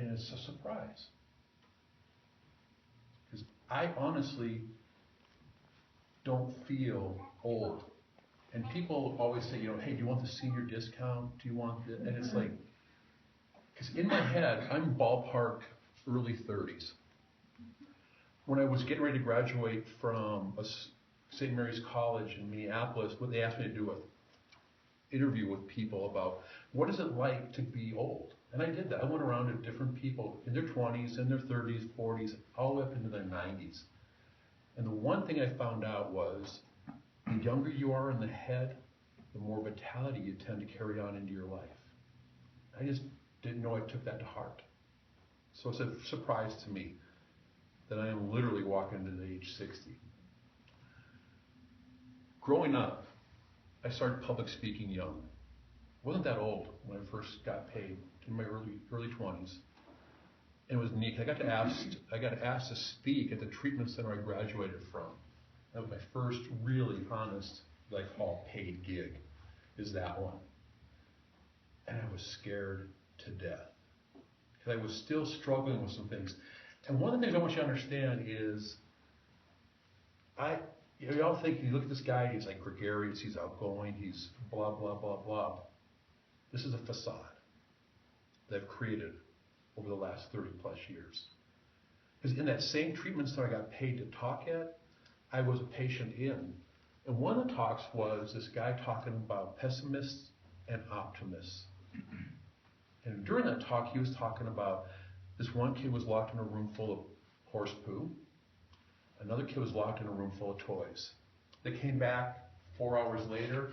And it's a surprise. Because I honestly don't feel old. And people always say, hey, do you want the senior discount? Do you want the, and it's like, because in my head, I'm ballpark early 30s. When I was getting ready to graduate from St. Mary's College in Minneapolis, they asked me to do an interview with people about what is it like to be old. And I did that. I went around to different people in their 20s, in their 30s, 40s, all the way up into their 90s. And the one thing I found out was the younger you are in the head, the more vitality you tend to carry on into your life. I just didn't know I took that to heart. So it's a surprise to me that I am literally walking to the age 60. Growing up, I started public speaking young. I wasn't that old when I first got paid, in my early 20s. And it was neat. I got asked to speak at the treatment center I graduated from. That was my first really honest, all paid gig, is that one. And I was scared to death. Because I was still struggling with some things. And one of the things I want you to understand is, you all think, you look at this guy, he's gregarious, he's outgoing, he's blah, blah, blah, blah. This is a facade that I've created over the last 30 plus years. Because in that same treatment center I got paid to talk at, I was a patient in. And one of the talks was this guy talking about pessimists and optimists. And during that talk, he was talking about this one kid was locked in a room full of horse poo. Another kid was locked in a room full of toys. They came back 4 hours later,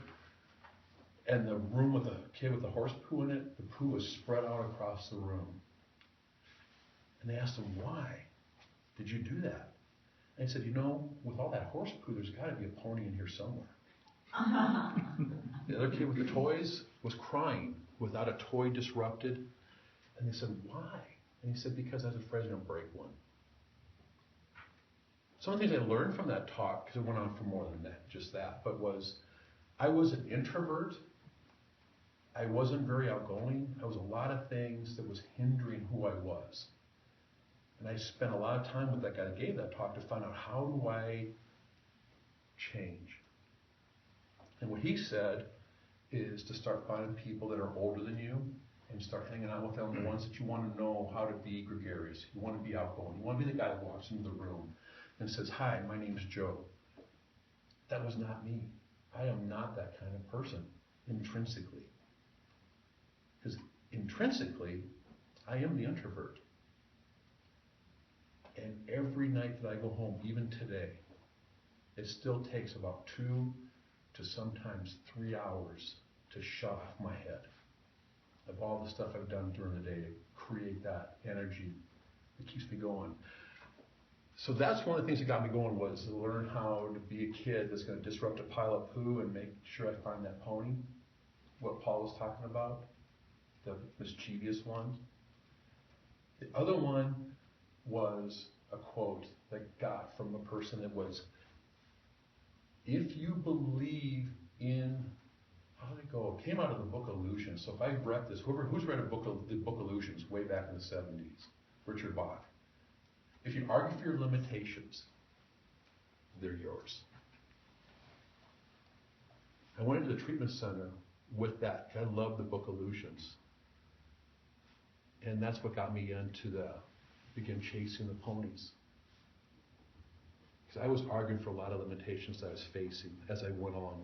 and the room with the kid with the horse poo in it, the poo was spread out across the room. And they asked him, why did you do that? And he said, with all that horse poo, there's got to be a pony in here somewhere. The other kid with the toys was crying without a toy disrupted. And they said, why? And he said, because I was afraid I was going to break one. Some of the things I learned from that talk, because it went on for more than that, just that, but was I was an introvert. I wasn't very outgoing. I was a lot of things that was hindering who I was. And I spent a lot of time with that guy that gave that talk to find out, how do I change? And what he said is to start finding people that are older than you and start hanging out with them, the ones that you want to know how to be gregarious. You want to be outgoing. You want to be the guy that walks into the room and says, hi, my name's Joe. That was not me. I am not that kind of person intrinsically. Because intrinsically, I am the introvert. And every night that I go home, even today, it still takes about 2 to sometimes 3 hours to shut off my head of all the stuff I've done during the day to create that energy that keeps me going. So that's one of the things that got me going, was to learn how to be a kid that's going to disrupt a pile of poo and make sure I find that pony, what Paul was talking about, the mischievous one. The other one was a quote that got from a person that was, if you believe in, how did it go? It came out of the book Illusions. So if I've read this, who's read the book Illusions way back in the 70s? Richard Bach. If you argue for your limitations, they're yours. I went into the treatment center with that. I love the book Illusions. And that's what got me into begin chasing the ponies. Because I was arguing for a lot of limitations that I was facing as I went on.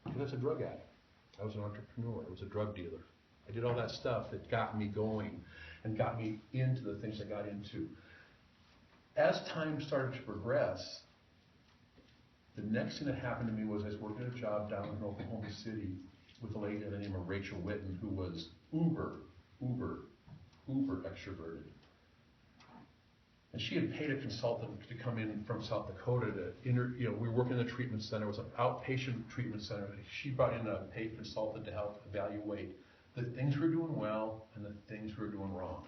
Because I was a drug addict. I was an entrepreneur. I was a drug dealer. I did all that stuff that got me going and got me into the things I got into. As time started to progress, the next thing that happened to me was I was working a job down in Oklahoma City with a lady by the name of Rachel Whitten, who was uber extroverted. And she had paid a consultant to come in from South Dakota to we were working in the treatment center. It was an outpatient treatment center. She brought in a paid consultant to help evaluate the things we were doing well and the things we were doing wrong.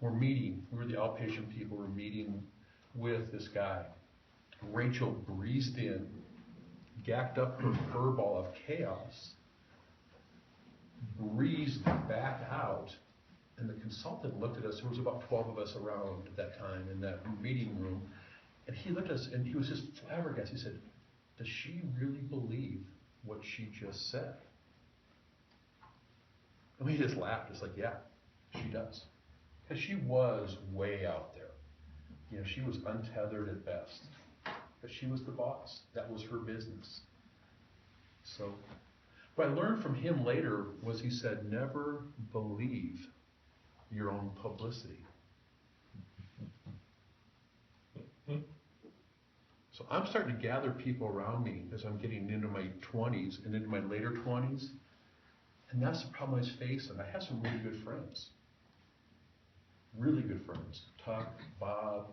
We were the outpatient people, we're meeting with this guy. Rachel breezed in, gacked up her furball of chaos, breezed back out, And the consultant looked at us. There was about 12 of us around at that time in that meeting room. And he looked at us and he was just flabbergasted. He said, does she really believe what she just said? And we just laughed. It's like, yeah, she does. Because she was way out there. You know, she was untethered at best. But she was the boss. That was her business. So what I learned from him later was he said, never believe your own publicity. So I'm starting to gather people around me as I'm getting into my 20s and into my later 20s. And that's the problem I was facing. I had some really good friends. Really good friends. Tuck, Bob,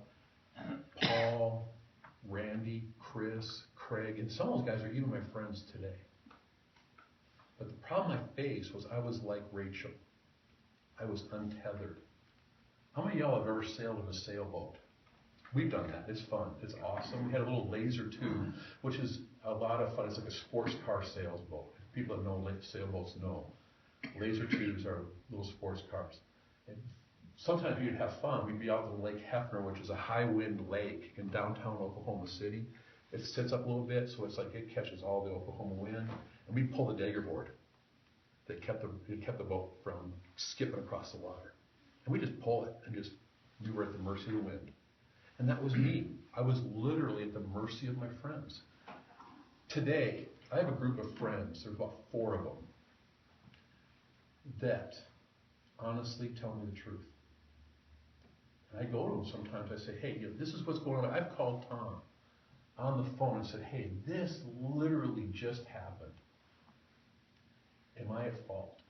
Paul, Randy, Chris, Craig, and some of those guys are even my friends today. But the problem I faced was I was like Rachel. I was untethered. How many of y'all have ever sailed in a sailboat? We've done that. It's fun. It's awesome. We had a little laser tube, which is a lot of fun. It's like a sports car sailboat. People that know sailboats know. Laser tubes are little sports cars. And sometimes we'd have fun. We'd be out in Lake Hefner, which is a high wind lake in downtown Oklahoma City. It sits up a little bit, so it's like it catches all the Oklahoma wind. And we'd pull the dagger board that kept the boat from skipping across the water. And we just pull it and we were at the mercy of the wind. And that was me. I was literally at the mercy of my friends. Today, I have a group of friends, there's about 4 of them, that honestly tell me the truth. And I go to them sometimes, I say, hey, this is what's going on. I've called Tom on the phone and said, hey, this literally just happened. Am I at fault?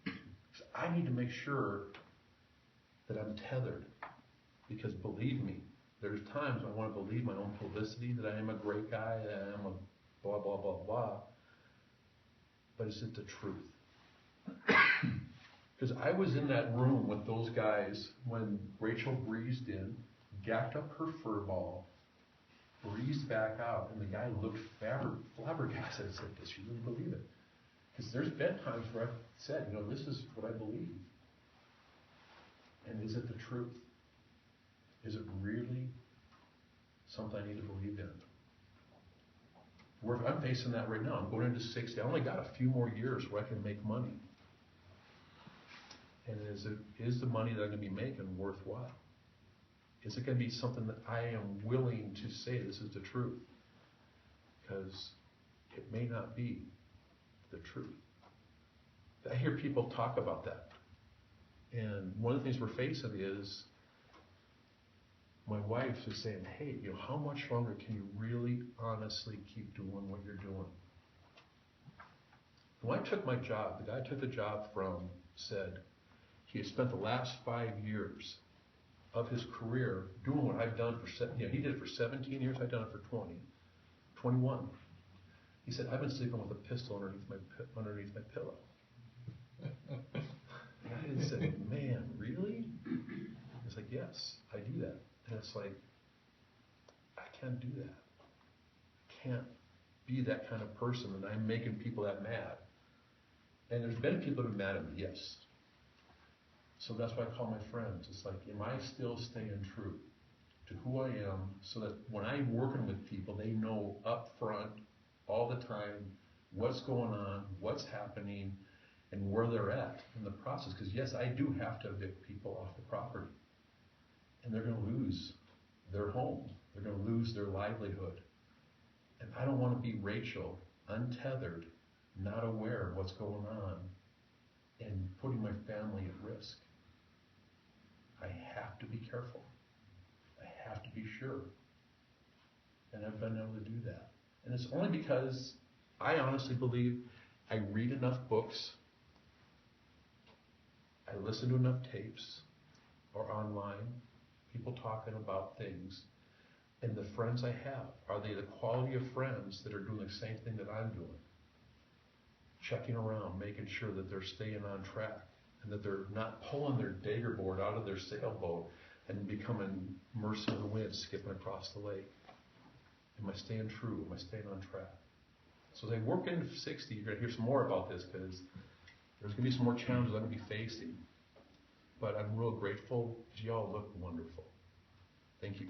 So I need to make sure that I'm tethered. Because believe me, there's times I want to believe my own publicity, that I am a great guy, that I am a blah, blah, blah, blah. But is it the truth? Because I was in that room with those guys when Rachel breezed in, gacked up her fur ball, breezed back out, and the guy looked flabbergasted and said, does she really believe it? Because there's been times where I've said, this is what I believe. And is it the truth? Is it really something I need to believe in? I'm facing that right now. I'm going into 60. I only got a few more years where I can make money. And is the money that I'm going to be making worthwhile? Is it going to be something that I am willing to say this is the truth? Because it may not be the truth. I hear people talk about that. And one of the things we're facing is my wife is saying, hey, how much longer can you really honestly keep doing what you're doing? When I took my job, the guy I took the job from said he had spent the last 5 years of his career doing what I've done he did it for 17 years, I've done it for 20, 21. He said, I've been sleeping with a pistol underneath my pillow. And I said, man, really? He's like, yes, I do that. And it's like, I can't do that. I can't be that kind of person, and I'm making people that mad. And there's been people that have been mad at me, yes. So that's why I call my friends. It's like, am I still staying true to who I am, so that when I'm working with people, they know up front, all the time, what's going on, what's happening, and where they're at in the process. Because yes, I do have to evict people off the property. And they're going to lose their home. They're going to lose their livelihood. And I don't want to be Rachel, untethered, not aware of what's going on, and putting my family at risk. I have to be careful. I have to be sure. And I've been able to do that. And it's only because I honestly believe I read enough books, I listen to enough tapes, or online, people talking about things, and the friends I have, are they the quality of friends that are doing the same thing that I'm doing? Checking around, making sure that they're staying on track, and that they're not pulling their dagger board out of their sailboat and becoming mercy of the wind, skipping across the lake. Am I staying true? Am I staying on track? So as I work into 60, you're going to hear some more about this, because there's going to be some more challenges I'm going to be facing. but I'm real grateful because y'all look wonderful. Thank you.